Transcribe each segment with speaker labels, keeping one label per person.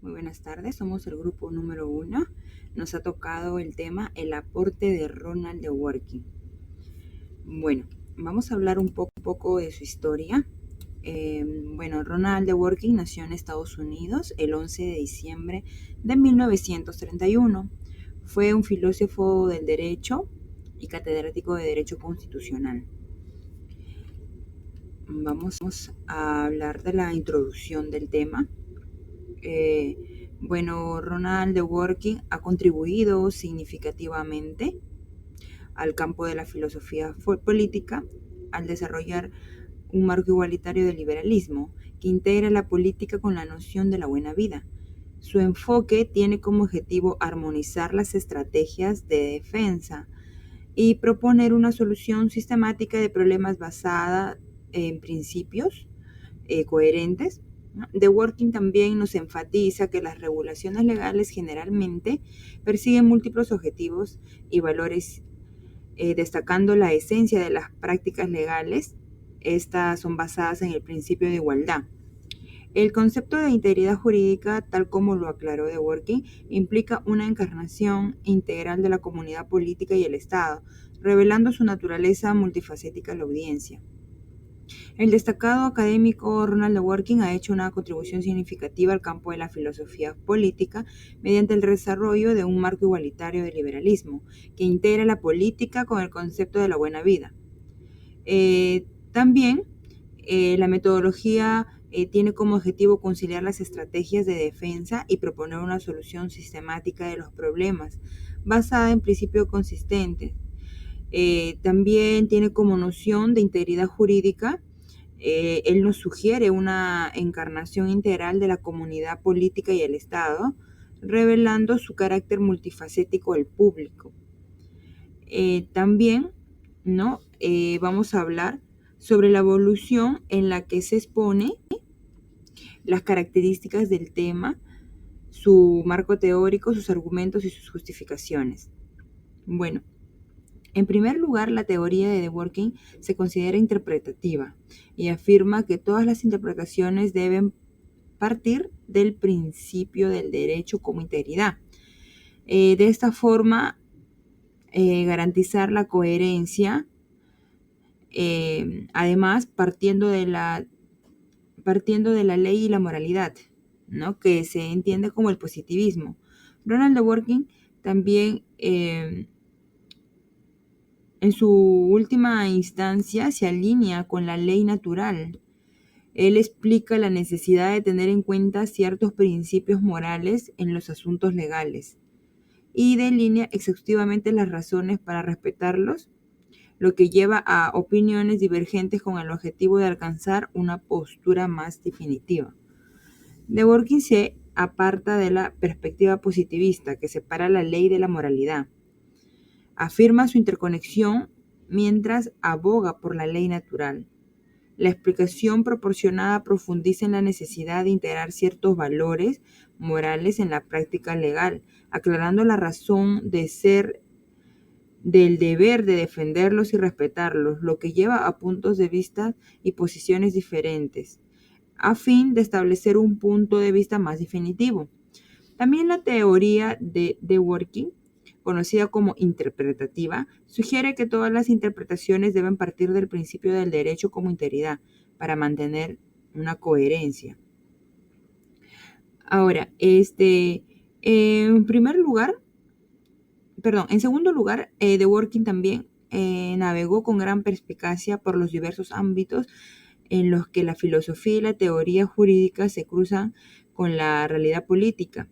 Speaker 1: Muy buenas tardes, somos el grupo número 1. Nos ha tocado el tema el aporte de Ronald Dworkin. Bueno, vamos a hablar un poco de su historia. Ronald Dworkin nació en Estados Unidos el 11 de diciembre de 1931. Fue un filósofo del derecho y catedrático de Derecho Constitucional. Vamos a hablar de la introducción del tema. Ronald Dworkin ha contribuido significativamente al campo de la filosofía política al desarrollar un marco igualitario del liberalismo que integra la política con la noción de la buena vida. Su enfoque tiene como objetivo armonizar las estrategias de defensa y proponer una solución sistemática de problemas basada en principios coherentes. Dworkin también nos enfatiza que las regulaciones legales generalmente persiguen múltiples objetivos y valores, destacando la esencia de las prácticas legales. Estas son basadas en el principio de igualdad. El concepto de integridad jurídica, tal como lo aclaró Dworkin, implica una encarnación integral de la comunidad política y el Estado, revelando su naturaleza multifacética a la audiencia. El destacado académico Ronald Dworkin ha hecho una contribución significativa al campo de la filosofía política mediante el desarrollo de un marco igualitario de liberalismo que integra la política con el concepto de la buena vida. También la metodología tiene como objetivo conciliar las estrategias de defensa y proponer una solución sistemática de los problemas basada en principios consistentes. También tiene como noción de integridad jurídica. Él nos sugiere una encarnación integral de la comunidad política y el Estado, revelando su carácter multifacético al público. También, vamos a hablar sobre la evolución en la que se expone las características del tema, su marco teórico, sus argumentos y sus justificaciones. Bueno, en primer lugar, la teoría de Dworkin se considera interpretativa y afirma que todas las interpretaciones deben partir del principio del derecho como integridad. De esta forma, garantizar la coherencia, además partiendo de la ley y la moralidad, ¿no?, que se entiende como el positivismo. Ronald Dworkin también en su última instancia se alinea con la ley natural. Él explica la necesidad de tener en cuenta ciertos principios morales en los asuntos legales y delinea exhaustivamente las razones para respetarlos, lo que lleva a opiniones divergentes con el objetivo de alcanzar una postura más definitiva. Dworkin se aparta de la perspectiva positivista que separa la ley de la moralidad. Afirma su interconexión mientras aboga por la ley natural. La explicación proporcionada profundiza en la necesidad de integrar ciertos valores morales en la práctica legal, aclarando la razón de ser del deber de defenderlos y respetarlos, lo que lleva a puntos de vista y posiciones diferentes, a fin de establecer un punto de vista más definitivo. También la teoría de Dworkin, conocida como interpretativa, sugiere que todas las interpretaciones deben partir del principio del derecho como integridad para mantener una coherencia. Ahora, en segundo lugar, Dworkin también navegó con gran perspicacia por los diversos ámbitos en los que la filosofía y la teoría jurídica se cruzan con la realidad política.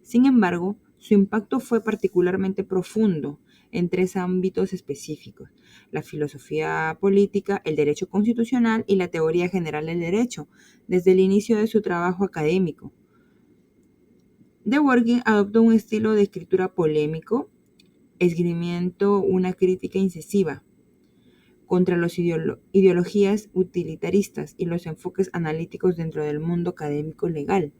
Speaker 1: Sin embargo, su impacto fue particularmente profundo en tres ámbitos específicos: la filosofía política, el derecho constitucional y la teoría general del derecho, desde el inicio de su trabajo académico. Dworkin adoptó un estilo de escritura polémico, esgrimiendo una crítica incisiva contra las ideologías utilitaristas y los enfoques analíticos dentro del mundo académico legal.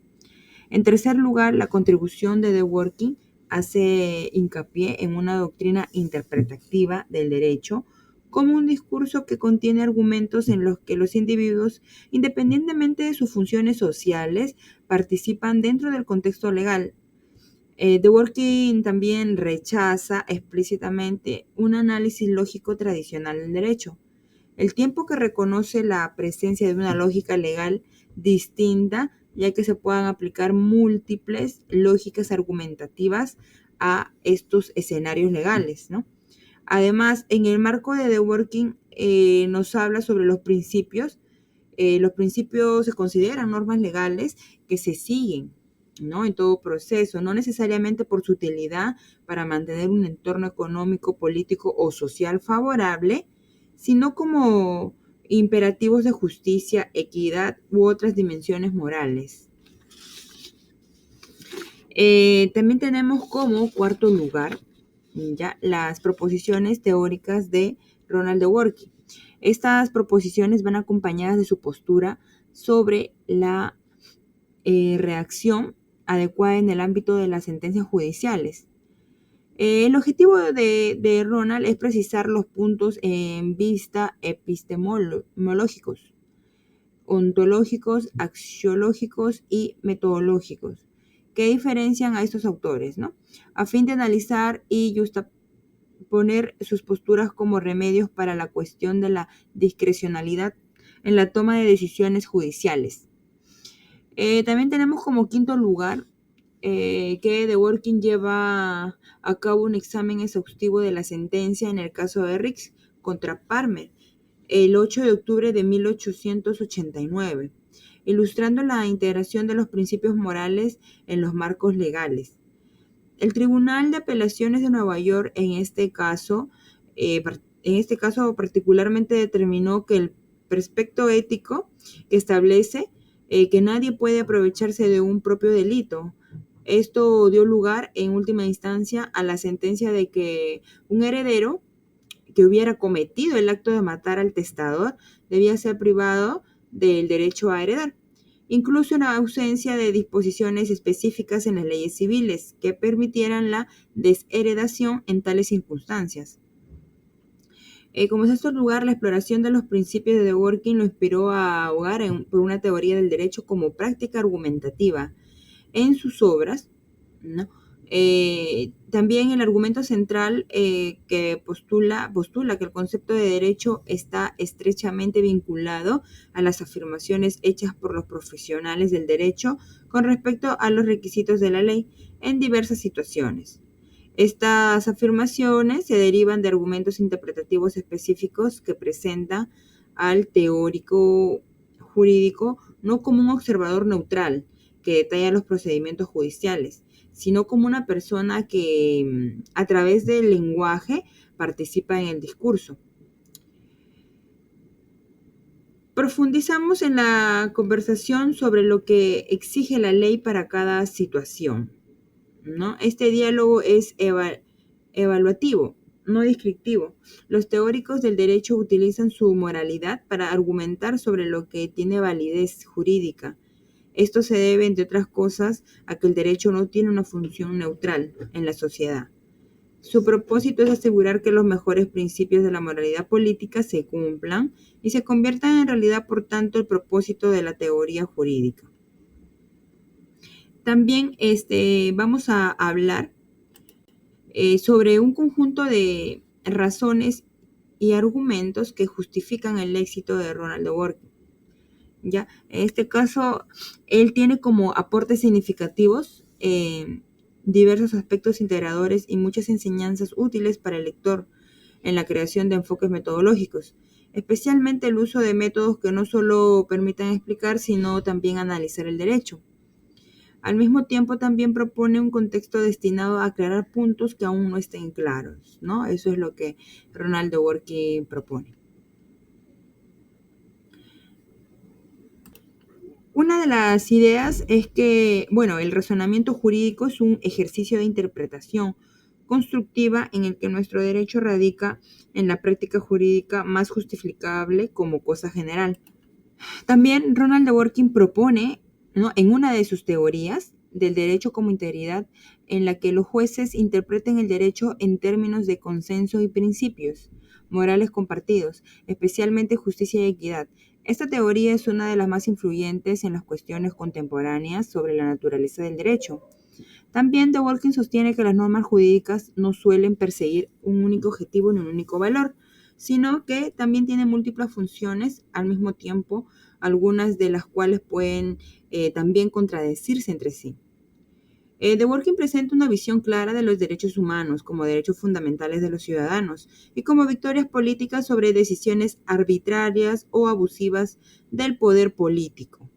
Speaker 1: En tercer lugar, la contribución de Dworkin hace hincapié en una doctrina interpretativa del derecho como un discurso que contiene argumentos en los que los individuos, independientemente de sus funciones sociales, participan dentro del contexto legal. Dworkin también rechaza explícitamente un análisis lógico tradicional del derecho. El tiempo que reconoce la presencia de una lógica legal distinta, ya que se puedan aplicar múltiples lógicas argumentativas a estos escenarios legales, ¿no? Además, en el marco de The Working nos habla sobre los principios. Los principios se consideran normas legales que se siguen, ¿no? En todo proceso, no necesariamente por su utilidad para mantener un entorno económico, político o social favorable, sino como imperativos de justicia, equidad u otras dimensiones morales. También tenemos como cuarto lugar ya las proposiciones teóricas de Ronald Dworkin. Estas proposiciones van acompañadas de su postura sobre la reacción adecuada en el ámbito de las sentencias judiciales. El objetivo de Ronald es precisar los puntos en vista epistemológicos, ontológicos, axiológicos y metodológicos que diferencian a estos autores, ¿no? A fin de analizar y justaponer sus posturas como remedios para la cuestión de la discrecionalidad en la toma de decisiones judiciales. También tenemos como quinto lugar que Dworkin lleva a cabo un examen exhaustivo de la sentencia en el caso de Rix contra Palmer el 8 de octubre de 1889, ilustrando la integración de los principios morales en los marcos legales. El Tribunal de Apelaciones de Nueva York en este caso particularmente determinó que el precepto ético que establece que nadie puede aprovecharse de un propio delito. Esto dio lugar en última instancia a la sentencia de que un heredero que hubiera cometido el acto de matar al testador debía ser privado del derecho a heredar, incluso en ausencia de disposiciones específicas en las leyes civiles que permitieran la desheredación en tales circunstancias. Como sexto lugar, la exploración de los principios de Dworkin lo inspiró a abogar por una teoría del derecho como práctica argumentativa. En sus obras, ¿no? También el argumento central que postula que el concepto de derecho está estrechamente vinculado a las afirmaciones hechas por los profesionales del derecho con respecto a los requisitos de la ley en diversas situaciones. Estas afirmaciones se derivan de argumentos interpretativos específicos que presentan al teórico jurídico no como un observador neutral que detalla los procedimientos judiciales, sino como una persona que a través del lenguaje participa en el discurso. Profundizamos en la conversación sobre lo que exige la ley para cada situación, ¿no? Este diálogo es evaluativo, no descriptivo. Los teóricos del derecho utilizan su moralidad para argumentar sobre lo que tiene validez jurídica. Esto se debe, entre otras cosas, a que el derecho no tiene una función neutral en la sociedad. Su propósito es asegurar que los mejores principios de la moralidad política se cumplan y se conviertan en realidad, por tanto, el propósito de la teoría jurídica. También vamos a hablar sobre un conjunto de razones y argumentos que justifican el éxito de Ronald Dworkin. ¿Ya? En este caso, él tiene como aportes significativos diversos aspectos integradores y muchas enseñanzas útiles para el lector en la creación de enfoques metodológicos, especialmente el uso de métodos que no solo permitan explicar, sino también analizar el derecho. Al mismo tiempo, también propone un contexto destinado a aclarar puntos que aún no estén claros, ¿no? Eso es lo que Ronald Dworkin propone. Una de las ideas es que, el razonamiento jurídico es un ejercicio de interpretación constructiva en el que nuestro derecho radica en la práctica jurídica más justificable como cosa general. También Ronald Dworkin propone, ¿no?, en una de sus teorías del derecho como integridad, en la que los jueces interpreten el derecho en términos de consenso y principios, morales compartidos, especialmente justicia y equidad. Esta teoría es una de las más influyentes en las cuestiones contemporáneas sobre la naturaleza del derecho. También Dworkin sostiene que las normas jurídicas no suelen perseguir un único objetivo ni un único valor, sino que también tienen múltiples funciones al mismo tiempo, algunas de las cuales pueden también contradecirse entre sí. Dworkin presenta una visión clara de los derechos humanos como derechos fundamentales de los ciudadanos y como victorias políticas sobre decisiones arbitrarias o abusivas del poder político.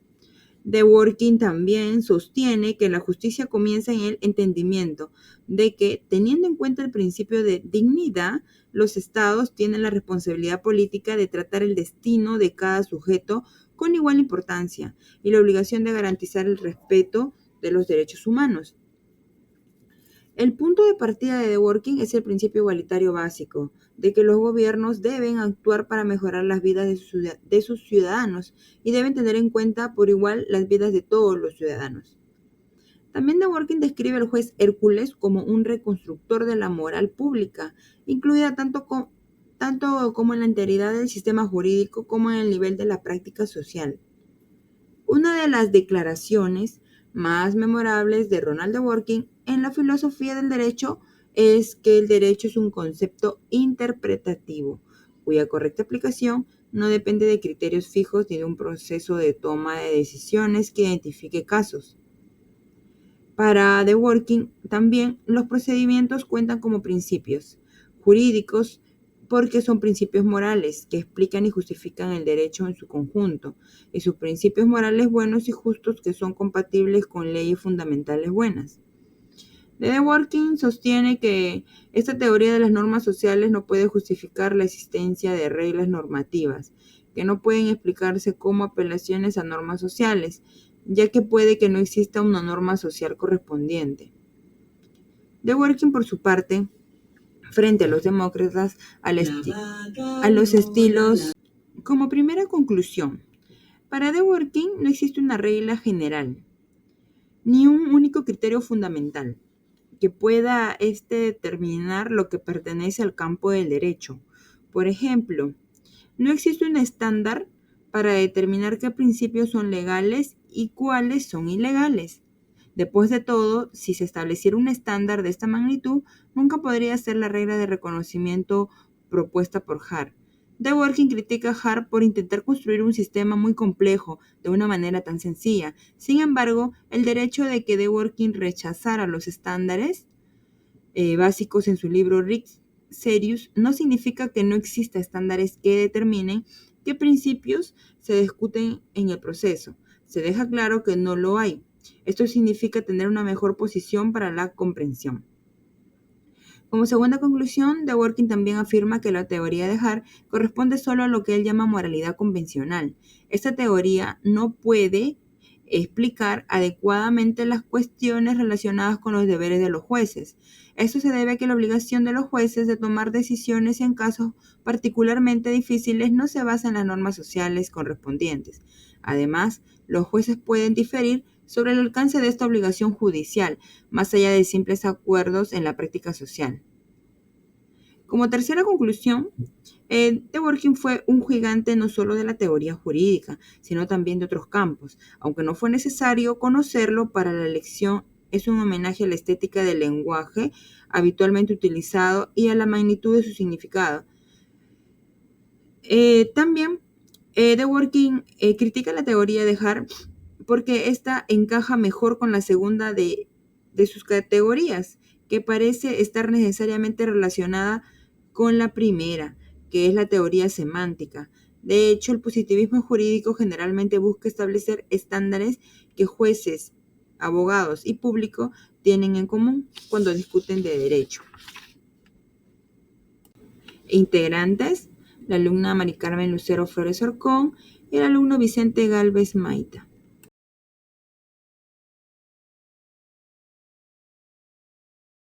Speaker 1: Dworkin también sostiene que la justicia comienza en el entendimiento de que, teniendo en cuenta el principio de dignidad, los estados tienen la responsabilidad política de tratar el destino de cada sujeto con igual importancia y la obligación de garantizar el respeto de los derechos humanos. El punto de partida de Dworkin es el principio igualitario básico, de que los gobiernos deben actuar para mejorar las vidas de sus ciudadanos y deben tener en cuenta por igual las vidas de todos los ciudadanos. También Dworkin describe al juez Hércules como un reconstructor de la moral pública, incluida tanto como en la integridad del sistema jurídico como en el nivel de la práctica social. Una de las declaraciones más memorables de Ronald Dworkin en la filosofía del derecho es que el derecho es un concepto interpretativo, cuya correcta aplicación no depende de criterios fijos ni de un proceso de toma de decisiones que identifique casos. Para Dworkin, también los procedimientos cuentan como principios jurídicos porque son principios morales que explican y justifican el derecho en su conjunto, y sus principios morales buenos y justos que son compatibles con leyes fundamentales buenas. Dworkin sostiene que esta teoría de las normas sociales no puede justificar la existencia de reglas normativas, que no pueden explicarse como apelaciones a normas sociales, ya que puede que no exista una norma social correspondiente. Dworkin, por su parte, frente a los demócratas, a los estilos. Como primera conclusión, para Dworkin no existe una regla general, ni un único criterio fundamental que pueda determinar lo que pertenece al campo del derecho. Por ejemplo, no existe un estándar para determinar qué principios son legales y cuáles son ilegales. Después de todo, si se estableciera un estándar de esta magnitud, nunca podría ser la regla de reconocimiento propuesta por Hart. Dworkin critica a Hart por intentar construir un sistema muy complejo de una manera tan sencilla. Sin embargo, el derecho de que Dworkin rechazara los estándares básicos en su libro Res Serius no significa que no exista estándares que determinen qué principios se discuten en el proceso. Se deja claro que no lo hay. Esto significa tener una mejor posición para la comprensión. Como segunda conclusión, Dworkin también afirma que la teoría de Hart corresponde solo a lo que él llama moralidad convencional. Esta teoría no puede explicar adecuadamente las cuestiones relacionadas con los deberes de los jueces. Esto se debe a que la obligación de los jueces de tomar decisiones en casos particularmente difíciles no se basa en las normas sociales correspondientes. Además, los jueces pueden diferir sobre el alcance de esta obligación judicial, más allá de simples acuerdos en la práctica social. Como tercera conclusión, Dworkin fue un gigante no solo de la teoría jurídica, sino también de otros campos. Aunque no fue necesario conocerlo para la elección, es un homenaje a la estética del lenguaje habitualmente utilizado y a la magnitud de su significado. También Dworkin critica la teoría de Hart porque esta encaja mejor con la segunda de sus categorías, que parece estar necesariamente relacionada con la primera, que es la teoría semántica. De hecho, el positivismo jurídico generalmente busca establecer estándares que jueces, abogados y público tienen en común cuando discuten de derecho. Integrantes: la alumna Mari Carmen Lucero Flores Orcón y el alumno Vicente Gálvez Maita.